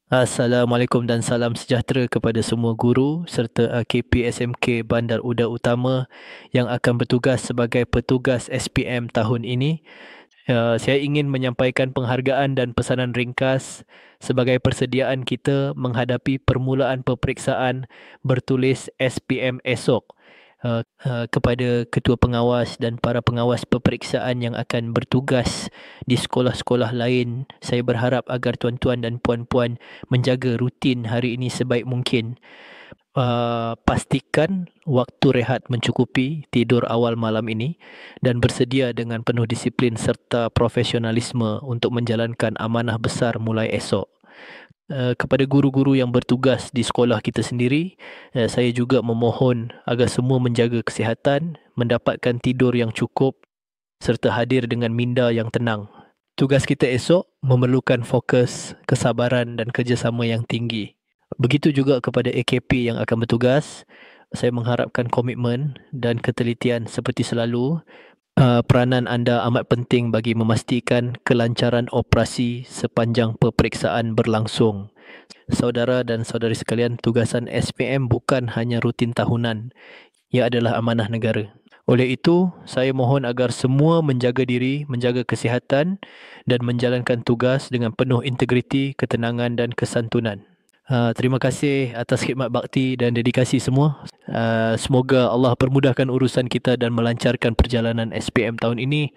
Assalamualaikum dan salam sejahtera kepada semua guru serta KP SMK Bandar Udara Utama yang akan bertugas sebagai petugas SPM tahun ini. Saya ingin menyampaikan penghargaan dan pesanan ringkas sebagai persediaan kita menghadapi permulaan peperiksaan bertulis SPM esok. Kepada ketua pengawas dan para pengawas peperiksaan yang akan bertugas di sekolah-sekolah lain, saya berharap agar tuan-tuan dan puan-puan menjaga rutin hari ini sebaik mungkin. Pastikan waktu rehat mencukupi, tidur awal malam ini dan bersedia dengan penuh disiplin serta profesionalisme untuk menjalankan amanah besar mulai esok. Kepada guru-guru yang bertugas di sekolah kita sendiri, saya juga memohon agar semua menjaga kesihatan, mendapatkan tidur yang cukup serta hadir dengan minda yang tenang. Tugas kita esok memerlukan fokus, kesabaran dan kerjasama yang tinggi. Begitu juga kepada AKP yang akan bertugas, saya mengharapkan komitmen dan ketelitian seperti selalu. Peranan anda amat penting bagi memastikan kelancaran operasi sepanjang peperiksaan berlangsung. Saudara dan saudari sekalian, tugasan SPM bukan hanya rutin tahunan. Ia adalah amanah negara. Oleh itu, saya mohon agar semua menjaga diri, menjaga kesihatan dan menjalankan tugas dengan penuh integriti, ketenangan dan kesantunan. Terima kasih atas khidmat bakti dan dedikasi semua. Semoga Allah permudahkan urusan kita dan melancarkan perjalanan SPM tahun ini.